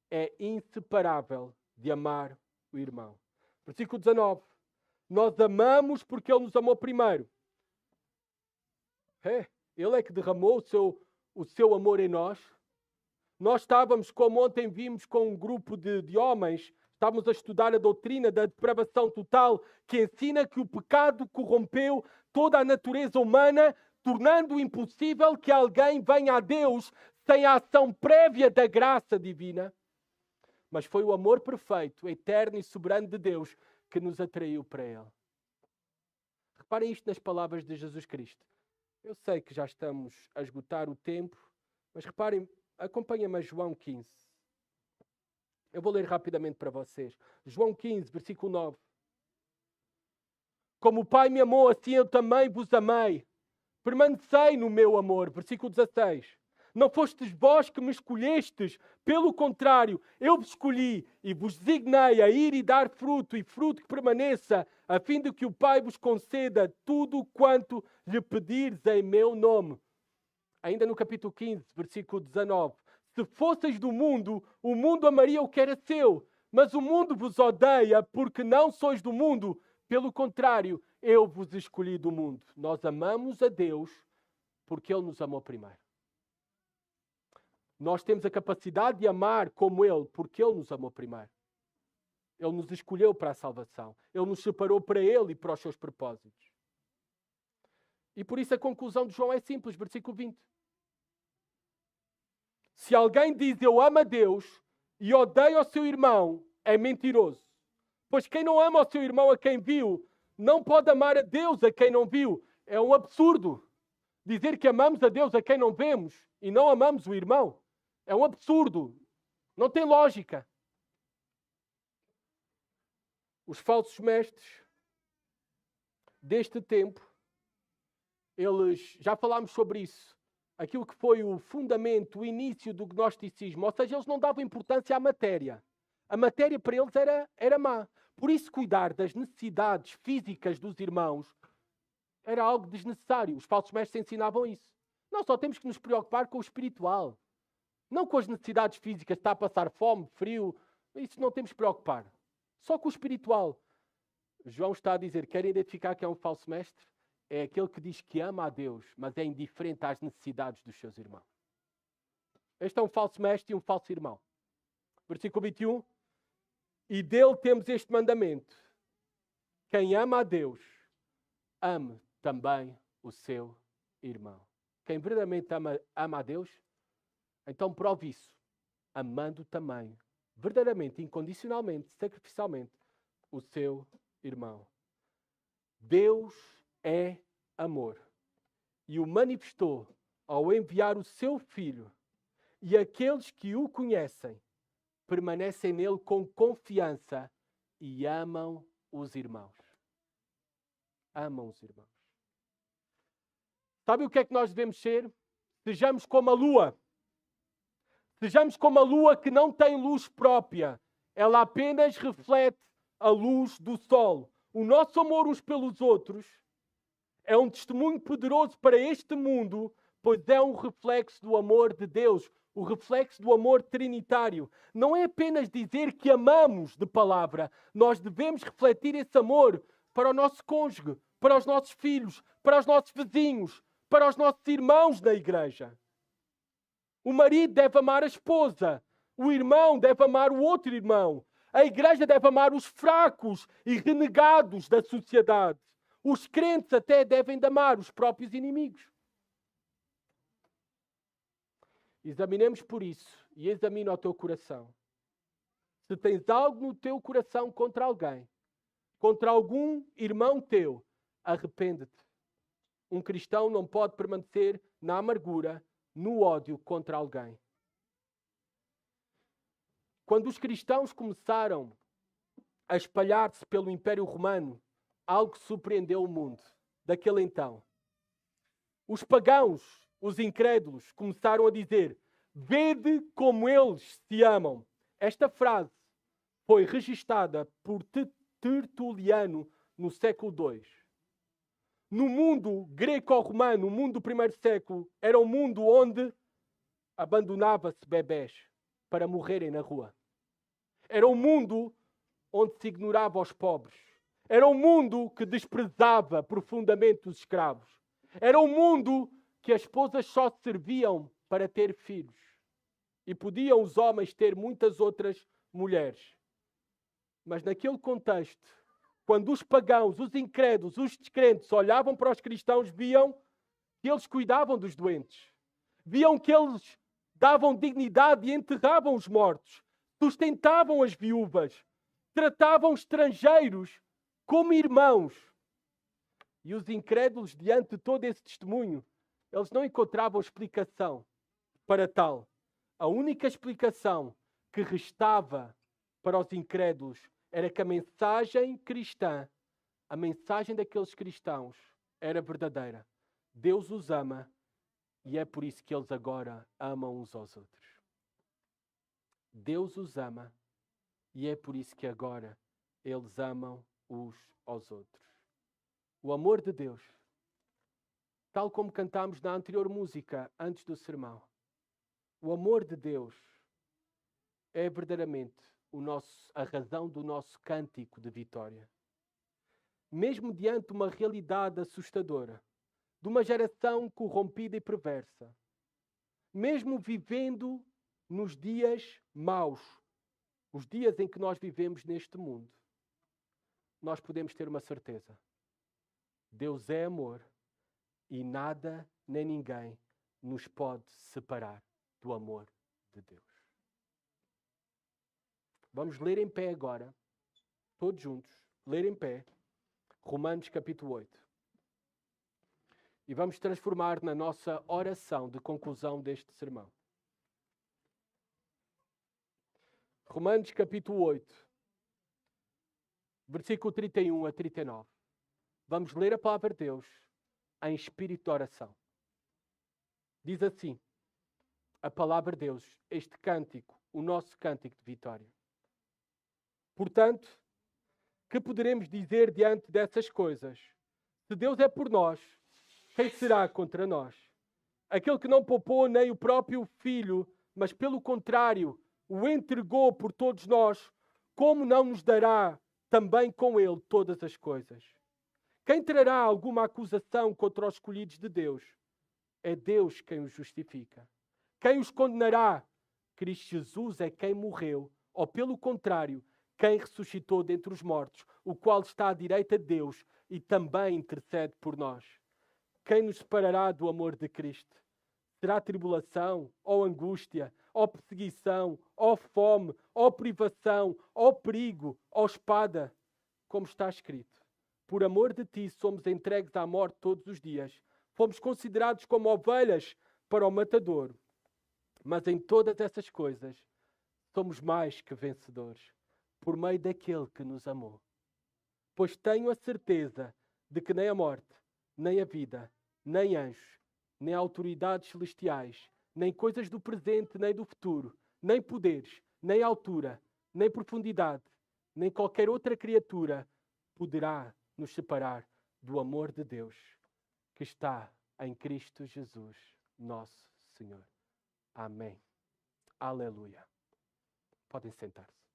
é inseparável de amar o irmão. Versículo 19. Nós amamos porque Ele nos amou primeiro. Ele é que derramou o seu amor em nós. Nós estávamos, como ontem vimos, com um grupo de homens, estávamos a estudar a doutrina da depravação total, que ensina que o pecado corrompeu toda a natureza humana, tornando impossível que alguém venha a Deus sem a ação prévia da graça divina. Mas foi o amor perfeito, eterno e soberano de Deus que nos atraiu para Ele. Reparem isto nas palavras de Jesus Cristo. Eu sei que já estamos a esgotar o tempo, mas reparem, acompanhem-me a João 15. Eu vou ler rapidamente para vocês. João 15, versículo 9. Como o Pai me amou, assim eu também vos amei. Permanecei no meu amor. Versículo 16. Não fostes vós que me escolhestes, pelo contrário, eu vos escolhi e vos designei a ir e dar fruto, e fruto que permaneça, a fim de que o Pai vos conceda tudo quanto lhe pedires em meu nome. Ainda no capítulo 15, versículo 19. Se fosseis do mundo, o mundo amaria o que era seu, mas o mundo vos odeia porque não sois do mundo. Pelo contrário, eu vos escolhi do mundo. Nós amamos a Deus porque Ele nos amou primeiro. Nós temos a capacidade de amar como Ele porque Ele nos amou primeiro. Ele nos escolheu para a salvação. Ele nos separou para Ele e para os seus propósitos. E por isso a conclusão de João é simples, versículo 20. Se alguém diz eu amo a Deus e odeia o seu irmão, é mentiroso. Pois quem não ama o seu irmão a quem viu, não pode amar a Deus a quem não viu. É um absurdo dizer que amamos a Deus a quem não vemos e não amamos o irmão. É um absurdo. Não tem lógica. Os falsos mestres deste tempo, eles, já falámos sobre isso, aquilo que foi o fundamento, o início do gnosticismo, ou seja, eles não davam importância à matéria. A matéria para eles era má. Por isso, cuidar das necessidades físicas dos irmãos era algo desnecessário. Os falsos mestres ensinavam isso. Nós só temos que nos preocupar com o espiritual. Não com as necessidades físicas, está a passar fome, frio, isso não temos que preocupar. Só com o espiritual. João está a dizer, querem identificar que é um falso mestre? É aquele que diz que ama a Deus, mas é indiferente às necessidades dos seus irmãos. Este é um falso mestre e um falso irmão. Versículo 21. E dele temos este mandamento. Quem ama a Deus, ame também o seu irmão. Quem verdadeiramente ama a Deus, então prove isso, amando também, verdadeiramente, incondicionalmente, sacrificialmente, o seu irmão. Deus é amor e o manifestou ao enviar o seu Filho, e aqueles que o conhecem permanecem nele com confiança e amam os irmãos. Amam os irmãos. Sabe o que é que nós devemos ser? Sejamos como a lua. Sejamos como a lua que não tem luz própria. Ela apenas reflete a luz do sol. O nosso amor uns pelos outros é um testemunho poderoso para este mundo, pois é um reflexo do amor de Deus, o reflexo do amor trinitário. Não é apenas dizer que amamos de palavra, nós devemos refletir esse amor para o nosso cônjuge, para os nossos filhos, para os nossos vizinhos, para os nossos irmãos na igreja. O marido deve amar a esposa, o irmão deve amar o outro irmão, a igreja deve amar os fracos e renegados da sociedade. Os crentes até devem amar os próprios inimigos. Examinemos por isso e examina o teu coração. Se tens algo no teu coração contra alguém, contra algum irmão teu, arrepende-te. Um cristão não pode permanecer na amargura, no ódio contra alguém. Quando os cristãos começaram a espalhar-se pelo Império Romano, algo surpreendeu o mundo daquele então. Os pagãos, os incrédulos, começaram a dizer: vede como eles se amam. Esta frase foi registada por Tertuliano no século II. No mundo greco-romano, o mundo do primeiro século, era um mundo onde abandonava-se bebés para morrerem na rua. Era um mundo onde se ignorava os pobres. Era um mundo que desprezava profundamente os escravos. Era um mundo que as esposas só serviam para ter filhos. E podiam os homens ter muitas outras mulheres. Mas naquele contexto, quando os pagãos, os incrédulos, os descrentes olhavam para os cristãos, viam que eles cuidavam dos doentes. Viam que eles davam dignidade e enterravam os mortos. Sustentavam as viúvas. Tratavam estrangeiros como irmãos. E os incrédulos, diante de todo esse testemunho, eles não encontravam explicação para tal. A única explicação que restava para os incrédulos era que a mensagem cristã, a mensagem daqueles cristãos, era verdadeira. Deus os ama e é por isso que eles agora amam uns aos outros. Deus os ama e é por isso que agora eles amam uns aos outros. O amor de Deus, tal como cantámos na anterior música, antes do sermão, o amor de Deus é verdadeiramente a razão do nosso cântico de vitória. Mesmo diante de uma realidade assustadora, de uma geração corrompida e perversa, mesmo vivendo nos dias maus, os dias em que nós vivemos neste mundo, nós podemos ter uma certeza. Deus é amor e nada nem ninguém nos pode separar do amor de Deus. Vamos ler em pé agora, todos juntos, ler em pé, Romanos capítulo 8. E vamos transformar na nossa oração de conclusão deste sermão. Romanos capítulo 8, versículo 31 a 39. Vamos ler a palavra de Deus em espírito de oração. Diz assim a palavra de Deus, este cântico, o nosso cântico de vitória. Portanto, que poderemos dizer diante dessas coisas? Se Deus é por nós, quem será contra nós? Aquele que não poupou nem o próprio Filho, mas pelo contrário, o entregou por todos nós, como não nos dará também com ele todas as coisas? Quem trará alguma acusação contra os escolhidos de Deus? É Deus quem os justifica. Quem os condenará? Cristo Jesus é quem morreu, ou pelo contrário, quem ressuscitou dentre os mortos, o qual está à direita de Deus e também intercede por nós. Quem nos separará do amor de Cristo? Será tribulação, ou angústia, ou perseguição, ou fome, ou privação, ou perigo, ou espada? Como está escrito: por amor de ti somos entregues à morte todos os dias. Fomos considerados como ovelhas para o matadouro. Mas em todas essas coisas somos mais que vencedores, por meio daquele que nos amou. Pois tenho a certeza de que nem a morte, nem a vida, nem anjos, nem autoridades celestiais, nem coisas do presente, nem do futuro, nem poderes, nem altura, nem profundidade, nem qualquer outra criatura poderá nos separar do amor de Deus que está em Cristo Jesus, nosso Senhor. Amém. Aleluia. Podem sentar-se.